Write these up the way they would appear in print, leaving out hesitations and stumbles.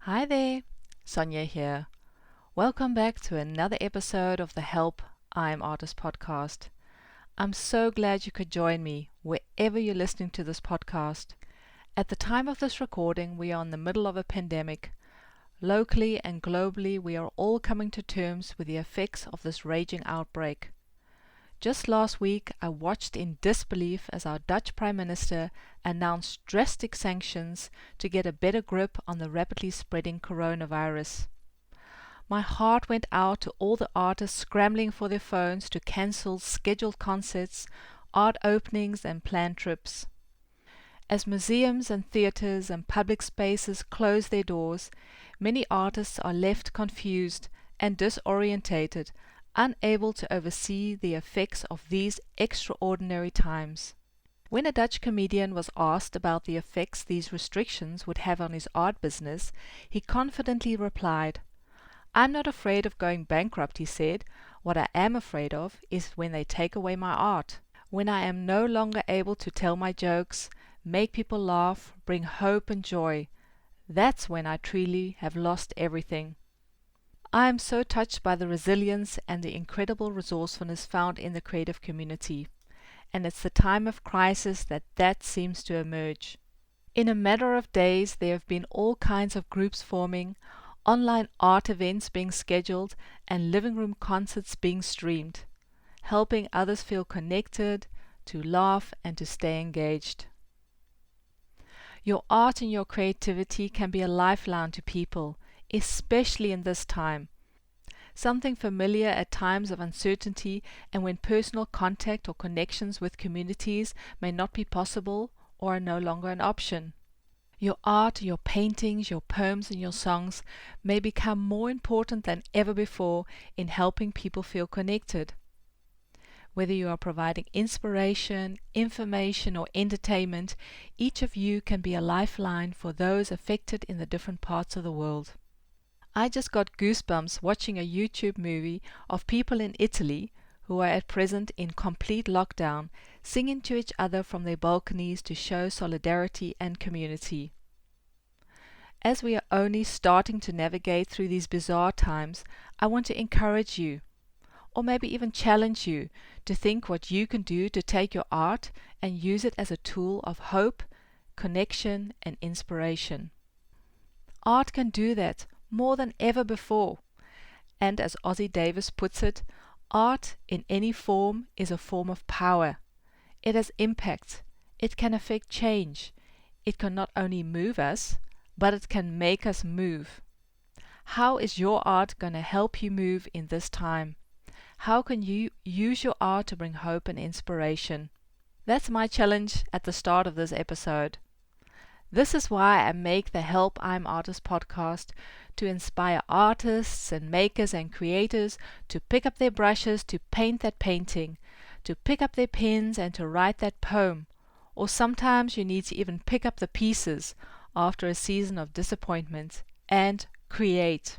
Hi there, Sonia here. Welcome back to another episode of the Help I'm Artist podcast. I'm so glad you could join me wherever you're listening to this podcast. At the time of this recording, we are in the middle of a pandemic. Locally and globally, we are all coming to terms with the effects of this raging outbreak. Just last week, I watched in disbelief as our Dutch Prime Minister announced drastic sanctions to get a better grip on the rapidly spreading coronavirus. My heart went out to all the artists scrambling for their phones to cancel scheduled concerts, art openings and planned trips. As museums and theatres and public spaces close their doors, many artists are left confused and disorientated, unable to oversee the effects of these extraordinary times. When a Dutch comedian was asked about the effects these restrictions would have on his art business, he confidently replied, "I'm not afraid of going bankrupt," he said. "What I am afraid of is when they take away my art. When I am no longer able to tell my jokes, make people laugh, bring hope and joy. That's when I truly have lost everything." I am so touched by the resilience and the incredible resourcefulness found in the creative community, and it's the time of crisis that seems to emerge. In a matter of days, there have been all kinds of groups forming, online art events being scheduled, and living room concerts being streamed, helping others feel connected, to laugh, and to stay engaged. Your art and your creativity can be a lifeline to people, especially in this time. Something familiar at times of uncertainty and when personal contact or connections with communities may not be possible or are no longer an option. Your art, your paintings, your poems and your songs may become more important than ever before in helping people feel connected. Whether you are providing inspiration, information or entertainment, each of you can be a lifeline for those affected in the different parts of the world. I just got goosebumps watching a YouTube movie of people in Italy who are at present in complete lockdown, singing to each other from their balconies to show solidarity and community. As we are only starting to navigate through these bizarre times, I want to encourage you, or maybe even challenge you, to think what you can do to take your art and use it as a tool of hope, connection, and inspiration. Art can do that more than ever before. And as Ossie Davis puts it, art in any form is a form of power. It has impact. It can affect change. It can not only move us, but it can make us move. How is your art going to help you move in this time? How can you use your art to bring hope and inspiration? That's my challenge at the start of this episode. This is why I make the Help I'm Artist podcast, to inspire artists and makers and creators to pick up their brushes to paint that painting, to pick up their pens and to write that poem, or sometimes you need to even pick up the pieces after a season of disappointment and create.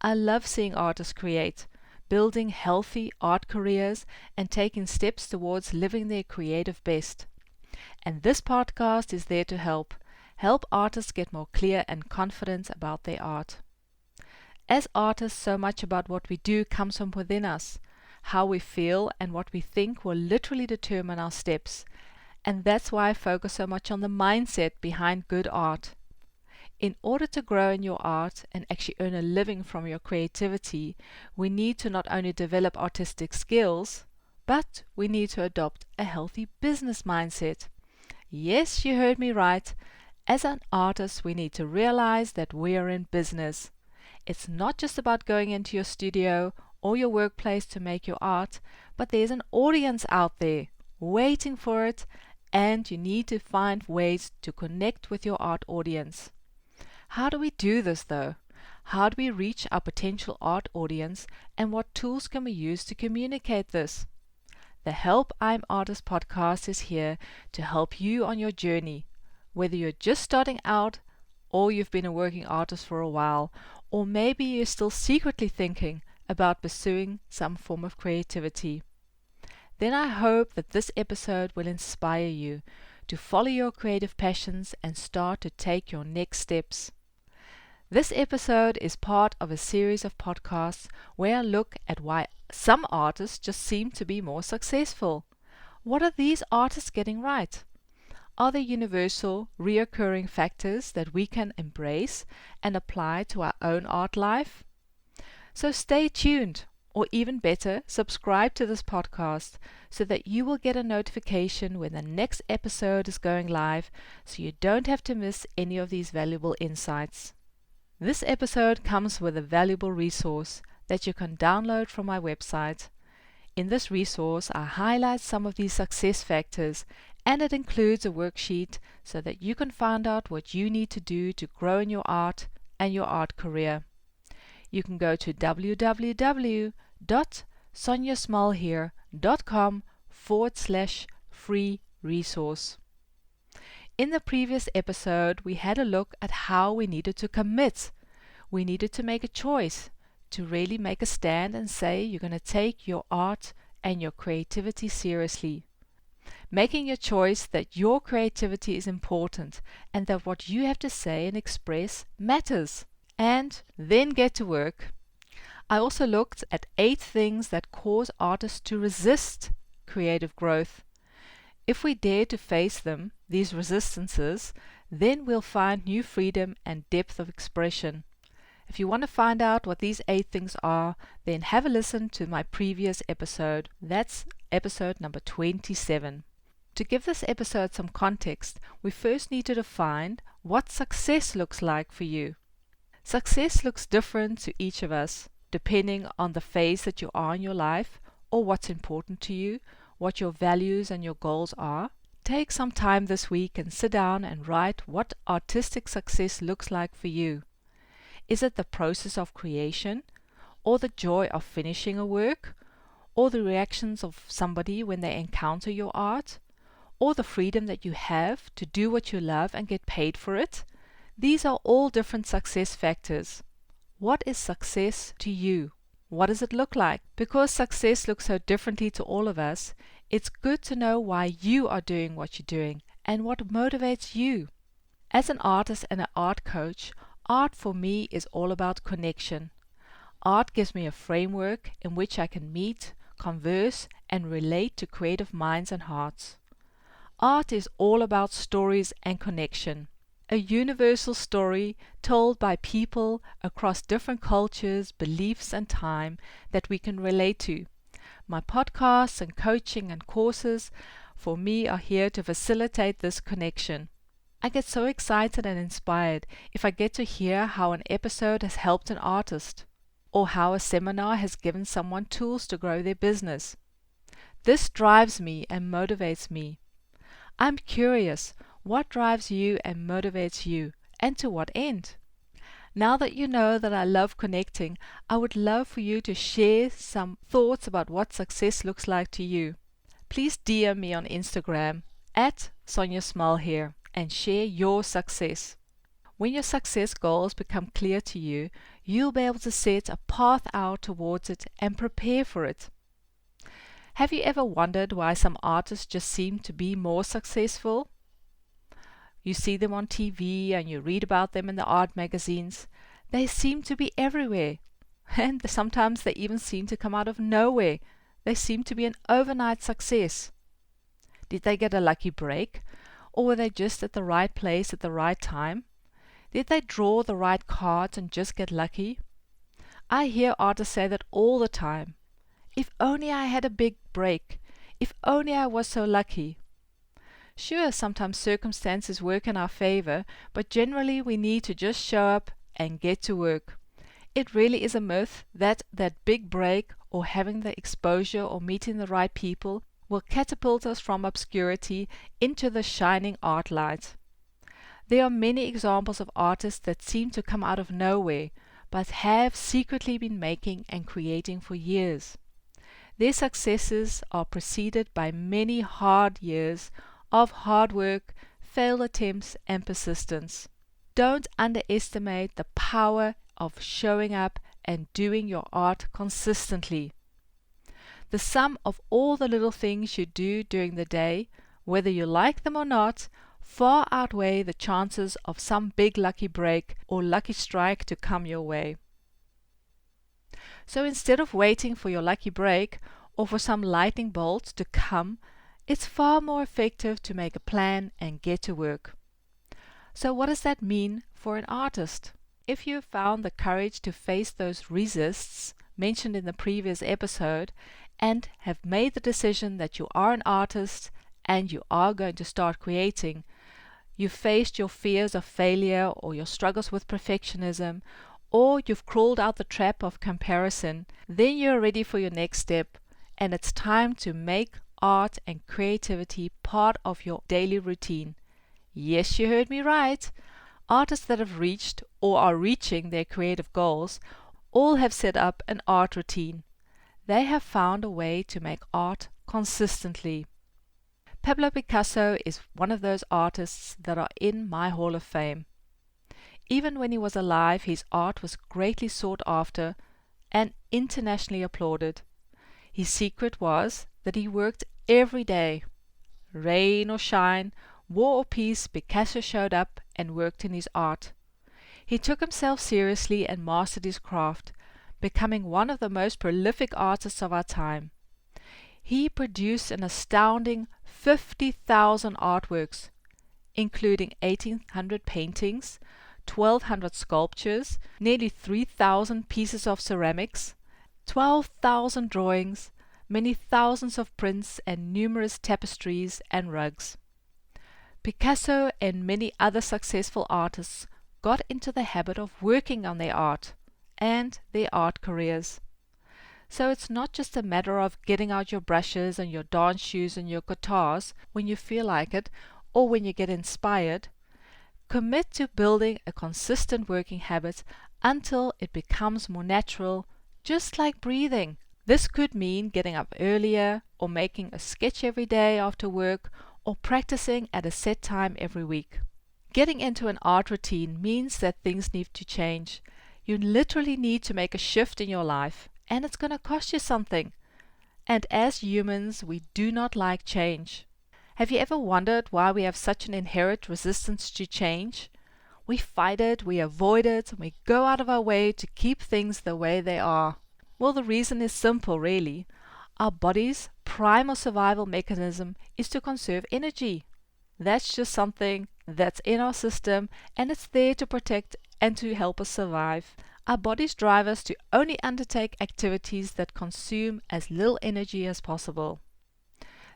I love seeing artists create, building healthy art careers and taking steps towards living their creative best. And this podcast is there to help artists get more clear and confident about their art. As artists, so much about what we do comes from within us. How we feel and what we think will literally determine our steps, and that's why I focus so much on the mindset behind good art. In order to grow in your art and actually earn a living from your creativity, we need to not only develop artistic skills, but we need to adopt a healthy business mindset. Yes, you heard me right. As an artist, we need to realize that we are in business. It's not just about going into your studio or your workplace to make your art, but there's an audience out there waiting for it, and you need to find ways to connect with your art audience. How do we do this though? How do we reach our potential art audience, and what tools can we use to communicate this? The Help I'm Artist podcast is here to help you on your journey, whether you're just starting out or you've been a working artist for a while, or maybe you're still secretly thinking about pursuing some form of creativity. Then I hope that this episode will inspire you to follow your creative passions and start to take your next steps. This episode is part of a series of podcasts where I look at why some artists just seem to be more successful. What are these artists getting right? Are there universal, reoccurring factors that we can embrace and apply to our own art life? So stay tuned, or even better, subscribe to this podcast so that you will get a notification when the next episode is going live, so you don't have to miss any of these valuable insights. This episode comes with a valuable resource that you can download from my website. In this resource, I highlight some of these success factors, and it includes a worksheet so that you can find out what you need to do to grow in your art and your art career. You can go to www.sonjasmallhere.com/free resource. In the previous episode, we had a look at how we needed to commit. We needed to make a choice, to really make a stand and say you're going to take your art and your creativity seriously. Making your choice that your creativity is important and that what you have to say and express matters. And then get to work. I also looked at 8 things that cause artists to resist creative growth. If we dare to face them, these resistances, then we'll find new freedom and depth of expression. If you want to find out what these 8 things are, then have a listen to my previous episode. That's episode number 27. To give this episode some context, we first need to define what success looks like for you. Success looks different to each of us, depending on the phase that you are in your life, or what's important to you, what your values and your goals are. Take some time this week and sit down and write what artistic success looks like for you. Is it the process of creation, or the joy of finishing a work, or the reactions of somebody when they encounter your art, or the freedom that you have to do what you love and get paid for it? These are all different success factors. What is success to you? What does it look like? Because success looks so differently to all of us, it's good to know why you are doing what you're doing and what motivates you. As an artist and an art coach, art for me is all about connection. Art gives me a framework in which I can meet, converse, and relate to creative minds and hearts. Art is all about stories and connection. A universal story told by people across different cultures, beliefs, and time that we can relate to. My podcasts and coaching and courses for me are here to facilitate this connection. I get so excited and inspired if I get to hear how an episode has helped an artist, or how a seminar has given someone tools to grow their business. This drives me and motivates me. I'm curious, what drives you and motivates you, and to what end? Now that you know that I love connecting, I would love for you to share some thoughts about what success looks like to you. Please DM me on Instagram @SonjaSmallHere and share your success. When your success goals become clear to you, you'll be able to set a path out towards it and prepare for it. Have you ever wondered why some artists just seem to be more successful? You see them on TV and you read about them in the art magazines. They seem to be everywhere. And sometimes they even seem to come out of nowhere. They seem to be an overnight success. Did they get a lucky break? Or were they just at the right place at the right time? Did they draw the right cards and just get lucky? I hear artists say that all the time. If only I had a big break. If only I was so lucky. Sure, sometimes circumstances work in our favor, but generally we need to just show up and get to work. It really is a myth that big break or having the exposure or meeting the right people will catapult us from obscurity into the shining art light. There are many examples of artists that seem to come out of nowhere, but have secretly been making and creating for years. Their successes are preceded by many hard years of hard work, failed attempts, and persistence. Don't underestimate the power of showing up and doing your art consistently. The sum of all the little things you do during the day, whether you like them or not, far outweigh the chances of some big lucky break or lucky strike to come your way. So instead of waiting for your lucky break or for some lightning bolt to come, it's far more effective to make a plan and get to work. So what does that mean for an artist? If you found the courage to face those resists mentioned in the previous episode and have made the decision that you are an artist and you are going to start creating, you've faced your fears of failure or your struggles with perfectionism, or you've crawled out the trap of comparison, then you're ready for your next step, and it's time to make art and creativity part of your daily routine. Yes, you heard me right. Artists that have reached or are reaching their creative goals all have set up an art routine. They have found a way to make art consistently. Pablo Picasso is one of those artists that are in my Hall of Fame. Even when he was alive, his art was greatly sought after and internationally applauded. His secret was that he worked every day. Rain or shine, war or peace, Picasso showed up and worked in his art. He took himself seriously and mastered his craft, becoming one of the most prolific artists of our time. He produced an astounding 50,000 artworks, including 1,800 paintings, 1,200 sculptures, nearly 3,000 pieces of ceramics, 12,000 drawings, many thousands of prints, and numerous tapestries and rugs. Picasso and many other successful artists got into the habit of working on their art and their art careers. So it's not just a matter of getting out your brushes and your dance shoes and your guitars when you feel like it or when you get inspired. Commit to building a consistent working habit until it becomes more natural, just like breathing. This could mean getting up earlier or making a sketch every day after work or practicing at a set time every week. Getting into an art routine means that things need to change. You literally need to make a shift in your life, and it's going to cost you something. And as humans, we do not like change. Have you ever wondered why we have such an inherent resistance to change? We fight it, we avoid it, and we go out of our way to keep things the way they are. Well, the reason is simple, really. Our body's primal survival mechanism is to conserve energy. That's just something that's in our system, and it's there to protect and to help us survive. Our bodies drive us to only undertake activities that consume as little energy as possible.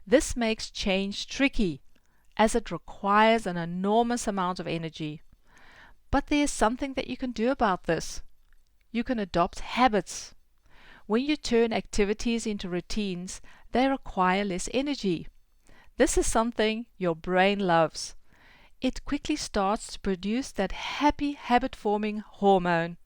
This makes change tricky, as it requires an enormous amount of energy. But there is something that you can do about this. You can adopt habits. When you turn activities into routines, they require less energy. This is something your brain loves. It quickly starts to produce that happy habit-forming hormone.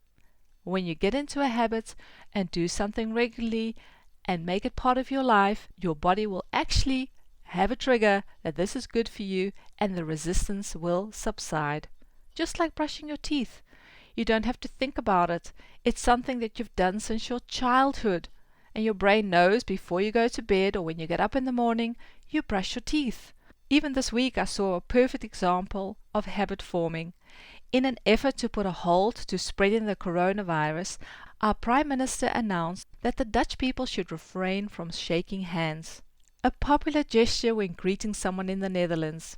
When you get into a habit and do something regularly and make it part of your life, your body will actually have a trigger that this is good for you, and the resistance will subside. Just like brushing your teeth. You don't have to think about it. It's something that you've done since your childhood. And your brain knows before you go to bed or when you get up in the morning, you brush your teeth. Even this week I saw a perfect example of habit forming. In an effort to put a halt to spreading the coronavirus, our Prime Minister announced that the Dutch people should refrain from shaking hands. A popular gesture when greeting someone in the Netherlands.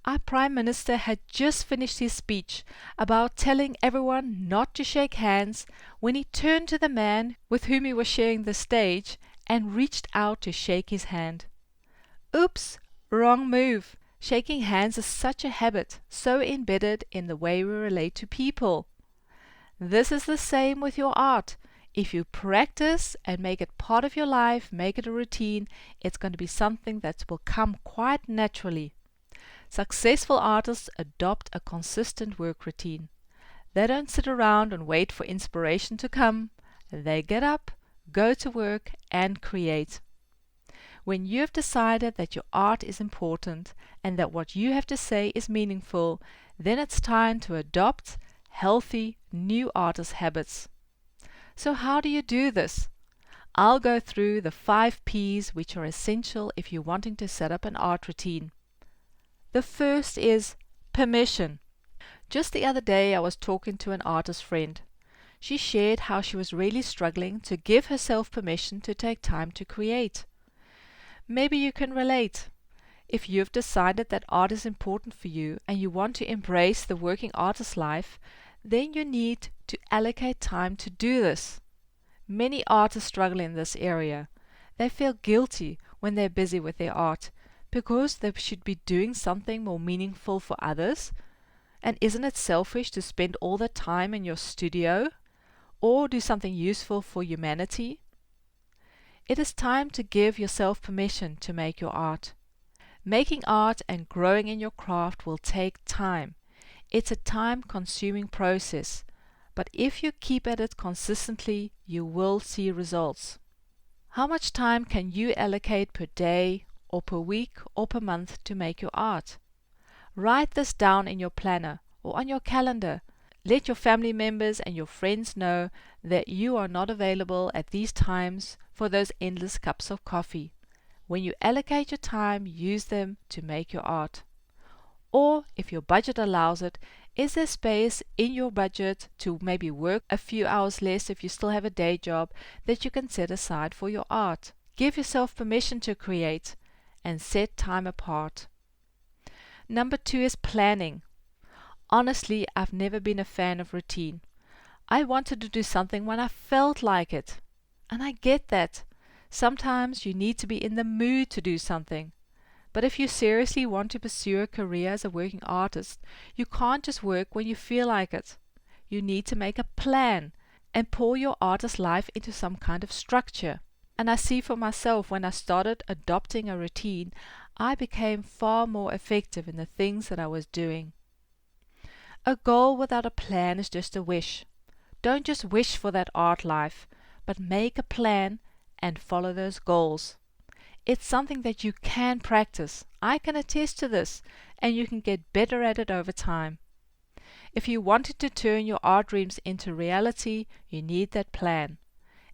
Our Prime Minister had just finished his speech about telling everyone not to shake hands when he turned to the man with whom he was sharing the stage and reached out to shake his hand. Oops, wrong move. Shaking hands is such a habit, so embedded in the way we relate to people. This is the same with your art. If you practice and make it part of your life, make it a routine, it's going to be something that will come quite naturally. Successful artists adopt a consistent work routine. They don't sit around and wait for inspiration to come. They get up, go to work, and create. When you have decided that your art is important and that what you have to say is meaningful, then it's time to adopt healthy new artist habits. So how do you do this? I'll go through the 5 P's which are essential if you're wanting to set up an art routine. The first is permission. Just the other day I was talking to an artist friend. She shared how she was really struggling to give herself permission to take time to create. Maybe you can relate. If you've decided that art is important for you and you want to embrace the working artist life, then you need to allocate time to do this. Many artists struggle in this area. They feel guilty when they're busy with their art because they should be doing something more meaningful for others. And isn't it selfish to spend all the time in your studio or do something useful for humanity? It is time to give yourself permission to make your art. Making art and growing in your craft will take time. It's a time-consuming process, but if you keep at it consistently, you will see results. How much time can you allocate per day, or per week, or per month to make your art? Write this down in your planner or on your calendar. Let your family members and your friends know that you are not available at these times for those endless cups of coffee. When you allocate your time, use them to make your art. Or, if your budget allows it, is there space in your budget to maybe work a few hours less if you still have a day job that you can set aside for your art? Give yourself permission to create and set time apart. Number 2 is planning. Honestly, I've never been a fan of routine. I wanted to do something when I felt like it. And I get that. Sometimes you need to be in the mood to do something. But if you seriously want to pursue a career as a working artist, you can't just work when you feel like it. You need to make a plan and pour your artist life into some kind of structure. And I see for myself, when I started adopting a routine, I became far more effective in the things that I was doing. A goal without a plan is just a wish. Don't just wish for that art life, but make a plan and follow those goals. It's something that you can practice. I can attest to this, and you can get better at it over time. If you wanted to turn your art dreams into reality, you need that plan.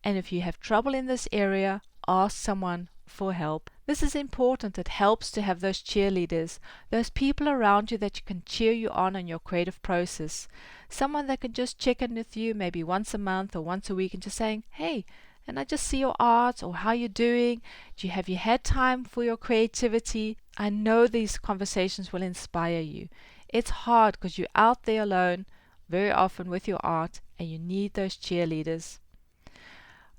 And if you have trouble in this area, ask someone for help. This is important. It helps to have those cheerleaders, those people around you that can cheer you on in your creative process. Someone that can just check in with you maybe once a month or once a week and just saying, hey, and I just see your art, or how you're doing. Have you had time for your creativity? I know these conversations will inspire you. It's hard because you're out there alone very often with your art, and you need those cheerleaders.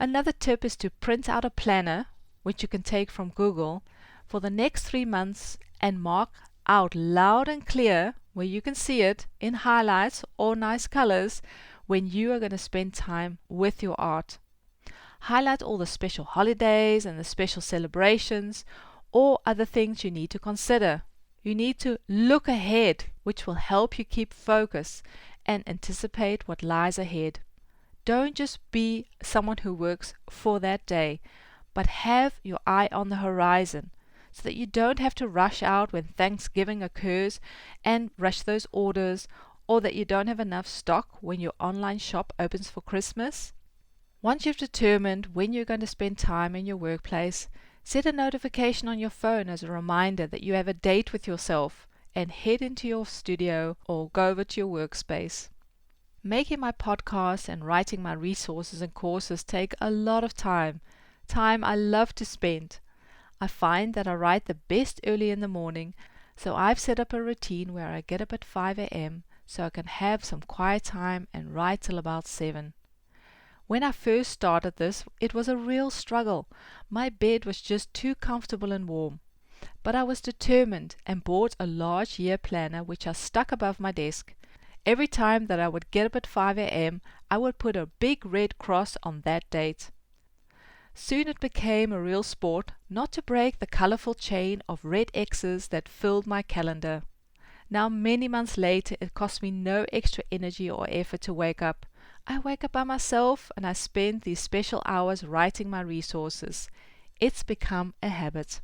Another tip is to print out a planner, which you can take from Google, for the next 3 months and mark out loud and clear, where you can see it in highlights or nice colors, when you are going to spend time with your art. Highlight all the special holidays and the special celebrations or other things you need to consider. You need to look ahead, which will help you keep focus and anticipate what lies ahead. Don't just be someone who works for that day, but have your eye on the horizon so that you don't have to rush out when Thanksgiving occurs and rush those orders, or that you don't have enough stock when your online shop opens for Christmas. Once you've determined when you're going to spend time in your workplace, set a notification on your phone as a reminder that you have a date with yourself and head into your studio or go over to your workspace. Making my podcast and writing my resources and courses take a lot of time I love to spend. I find that I write the best early in the morning, so I've set up a routine where I get up at 5 a.m. so I can have some quiet time and write till about 7. When I first started this, it was a real struggle. My bed was just too comfortable and warm. But I was determined and bought a large year planner which I stuck above my desk. Every time that I would get up at 5 a.m., I would put a big red cross on that date. Soon it became a real sport not to break the colorful chain of red X's that filled my calendar. Now, many months later, it cost me no extra energy or effort to wake up. I wake up by myself and I spend these special hours writing my resources. It's become a habit.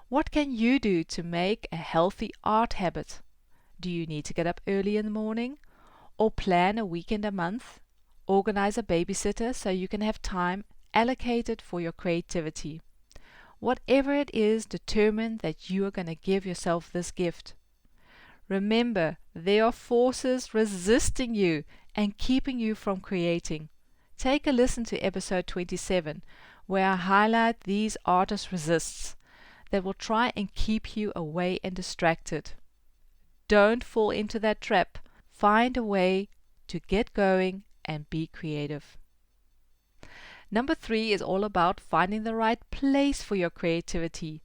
What can you do to make a healthy art habit? Do you need to get up early in the morning? Or plan a weekend a month? Organize a babysitter so you can have time allocated for your creativity? Whatever it is, determine that you are going to give yourself this gift. Remember, there are forces resisting you and keeping you from creating. Take a listen to episode 27, where I highlight these artist resists that will try and keep you away and distracted. Don't fall into that trap. Find a way to get going and be creative. Number 3 is all about finding the right place for your creativity.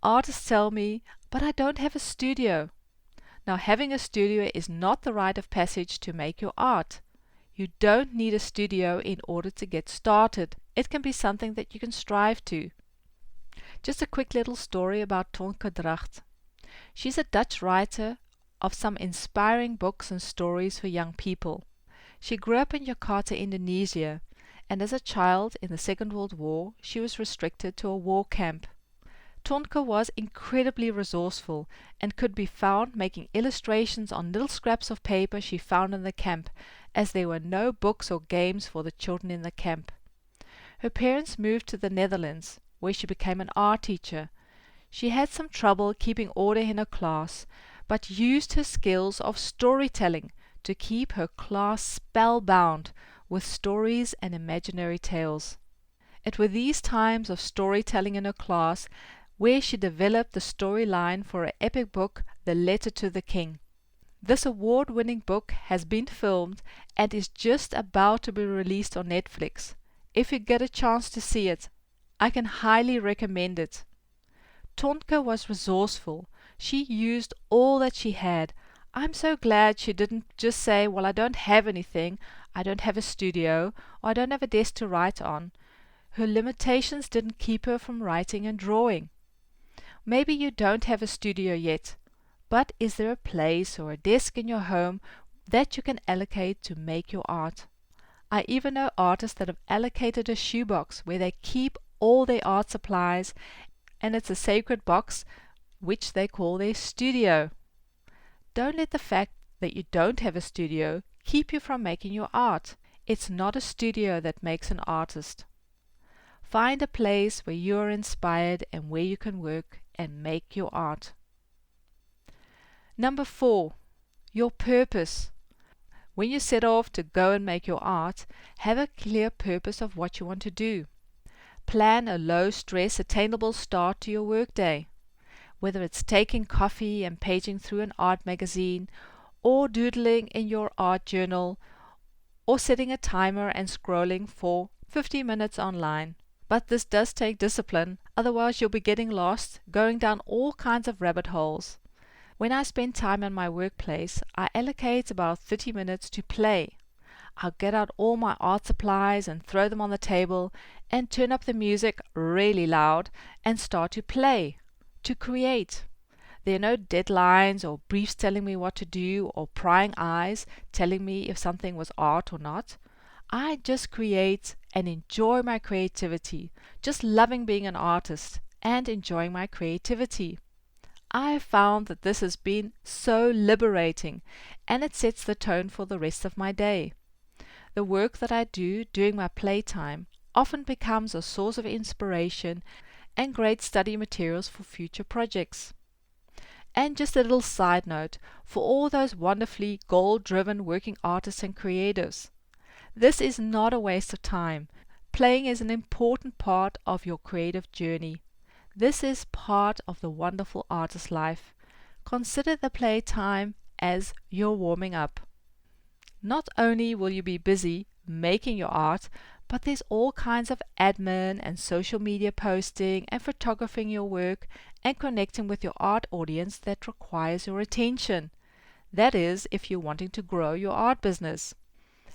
Artists tell me, but I don't have a studio. Now, having a studio is not the rite of passage to make your art. You don't need a studio in order to get started. It can be something that you can strive to. Just a quick little story about Tonke Dracht. She's a Dutch writer of some inspiring books and stories for young people. She grew up in Jakarta, Indonesia, and as a child in the Second World War, she was restricted to a war camp. Tonke was incredibly resourceful and could be found making illustrations on little scraps of paper she found in the camp, as there were no books or games for the children in the camp. Her parents moved to the Netherlands, where she became an art teacher. She had some trouble keeping order in her class, but used her skills of storytelling to keep her class spellbound with stories and imaginary tales. It were these times of storytelling in her class where she developed the storyline for her epic book, The Letter to the King. This award-winning book has been filmed and is just about to be released on Netflix. If you get a chance to see it, I can highly recommend it. Tonke was resourceful. She used all that she had. I'm so glad she didn't just say, well, I don't have anything, I don't have a studio, or I don't have a desk to write on. Her limitations didn't keep her from writing and drawing. Maybe you don't have a studio yet, but is there a place or a desk in your home that you can allocate to make your art? I even know artists that have allocated a shoebox where they keep all their art supplies, and it's a sacred box which they call their studio. Don't let the fact that you don't have a studio keep you from making your art. It's not a studio that makes an artist. Find a place where you are inspired and where you can work and make your art. Number 4, your purpose. When you set off to go and make your art, have a clear purpose of what you want to do. Plan a low-stress, attainable start to your workday. Whether it's taking coffee and paging through an art magazine, or doodling in your art journal, or setting a timer and scrolling for 50 minutes online. But this does take discipline, otherwise you'll be getting lost, going down all kinds of rabbit holes. When I spend time in my workplace, I allocate about 30 minutes to play. I'll get out all my art supplies and throw them on the table and turn up the music really loud and start to play, to create. There are no deadlines or briefs telling me what to do or prying eyes telling me if something was art or not. I just create and enjoy my creativity, just loving being an artist and enjoying my creativity. I have found that this has been so liberating, and it sets the tone for the rest of my day. The work that I do during my playtime often becomes a source of inspiration and great study materials for future projects. And just a little side note for all those wonderfully goal-driven working artists and creatives. This is not a waste of time. Playing is an important part of your creative journey. This is part of the wonderful artist life. Consider the playtime as you're warming up. Not only will you be busy making your art, but there's all kinds of admin and social media posting and photographing your work and connecting with your art audience that requires your attention. That is, if you're wanting to grow your art business.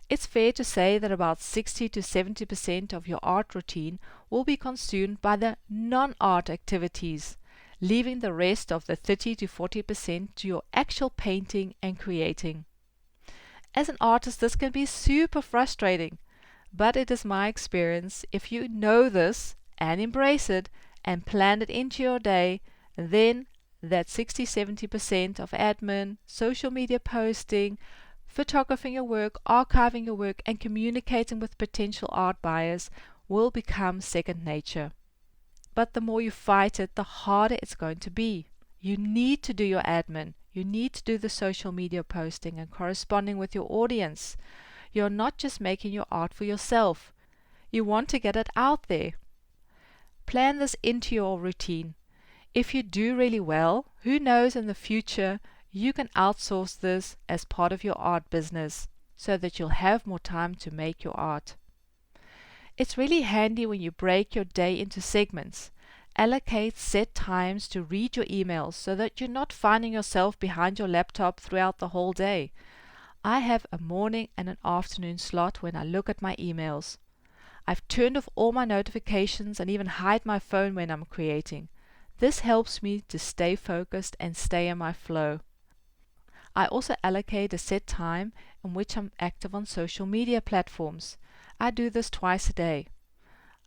It's fair to say that about 60 to 70% of your art routine will be consumed by the non-art activities, leaving the rest of the 30 to 40% to your actual painting and creating. As an artist, this can be super frustrating, but it is my experience if you know this and embrace it and plan it into your day, then that 60-70% of admin, social media posting, photographing your work, archiving your work, and communicating with potential art buyers will become second nature. but the more you fight it, the harder it's going to be. You need to do your admin. You need to do the social media posting and corresponding with your audience. You're not just making your art for yourself. You want to get it out there. Plan this into your routine. If you do really well, who knows, in the future you can outsource this as part of your art business so that you'll have more time to make your art. It's really handy when you break your day into segments. Allocate set times to read your emails so that you're not finding yourself behind your laptop throughout the whole day. I have a morning and an afternoon slot when I look at my emails. I've turned off all my notifications and even hide my phone when I'm creating. This helps me to stay focused and stay in my flow. I also allocate a set time in which I'm active on social media platforms. I do this twice a day.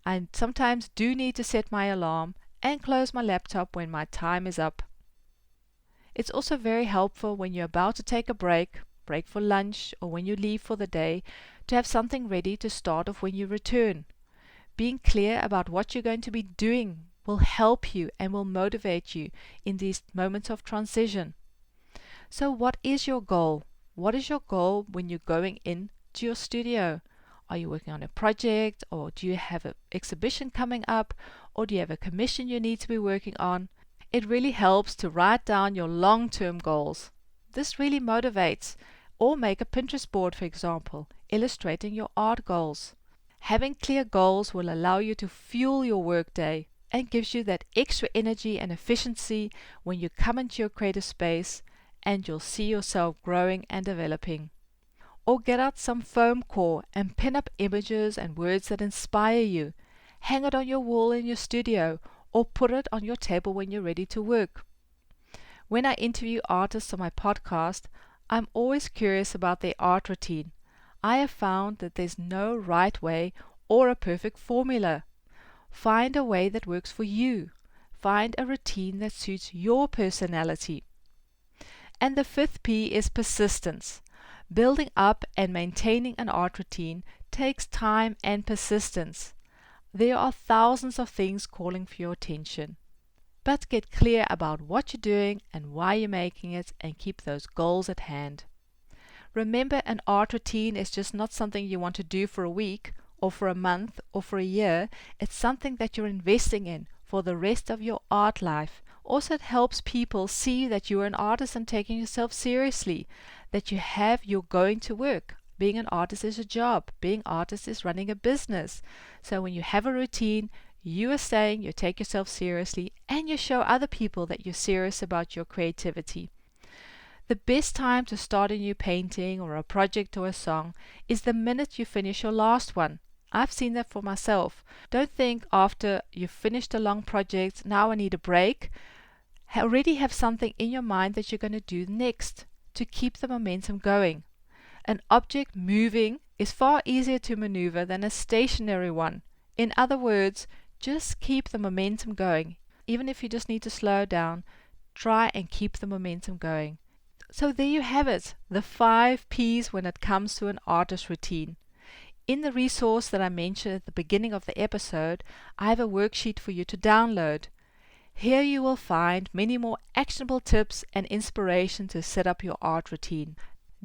I sometimes do need to set my alarm and close my laptop when my time is up. It's also very helpful when you're about to take a break for lunch, or when you leave for the day, to have something ready to start off when you return. Being clear about what you're going to be doing will help you and will motivate you in these moments of transition. So what is your goal? What is your goal when you're going into your studio? Are you working on a project, or do you have an exhibition coming up, or do you have a commission you need to be working on? It really helps to write down your long-term goals. This really motivates. Or make a Pinterest board, for example, illustrating your art goals. Having clear goals will allow you to fuel your workday and gives you that extra energy and efficiency when you come into your creative space, and you'll see yourself growing and developing. Or get out some foam core and pin up images and words that inspire you. Hang it on your wall in your studio, or put it on your table when you're ready to work. When I interview artists on my podcast, I'm always curious about their art routine. I have found that there's no right way or a perfect formula. Find a way that works for you. Find a routine that suits your personality. And the fifth P is persistence. Building up and maintaining an art routine takes time and persistence. There are thousands of things calling for your attention. But get clear about what you're doing and why you're making it, and keep those goals at hand. Remember, an art routine is just not something you want to do for a week, or for a month, or for a year. It's something that you're investing in for the rest of your art life. Also, it helps people see that you're an artist and taking yourself seriously, that you're going to work. Being an artist is a job. Being an artist is running a business. So when you have a routine, you are saying you take yourself seriously, and you show other people that you're serious about your creativity. The best time to start a new painting or a project or a song is the minute you finish your last one. I've seen that for myself. Don't think after you've finished a long project, now I need a break. Already have something in your mind that you're going to do next to keep the momentum going. An object moving is far easier to maneuver than a stationary one. In other words, just keep the momentum going. Even if you just need to slow down, try and keep the momentum going. So there you have it, the 5 P's when it comes to an artist routine. In the resource that I mentioned at the beginning of the episode, I have a worksheet for you to download. Here you will find many more actionable tips and inspiration to set up your art routine.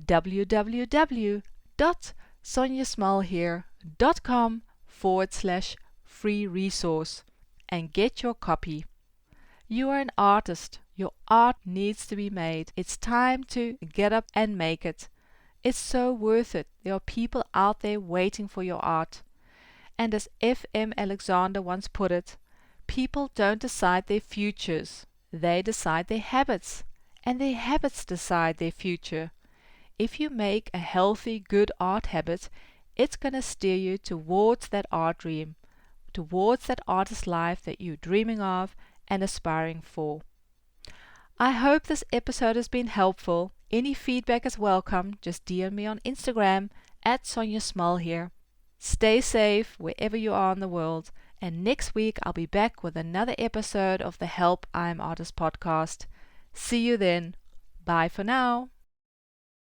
www.sonjasmallhere.com/free resource and get your copy. You are an artist. Your art needs to be made. It's time to get up and make it. It's so worth it. There are people out there waiting for your art. And as F.M. Alexander once put it, people don't decide their futures. They decide their habits. And their habits decide their future. If you make a healthy, good art habit, it's going to steer you towards that art dream, towards that artist life that you're dreaming of and aspiring for. I hope this episode has been helpful. Any feedback is welcome. Just DM me on Instagram @SonjaSmallHere. Stay safe wherever you are in the world, and next week I'll be back with another episode of the Help I'm Artist podcast. See you then. Bye for now.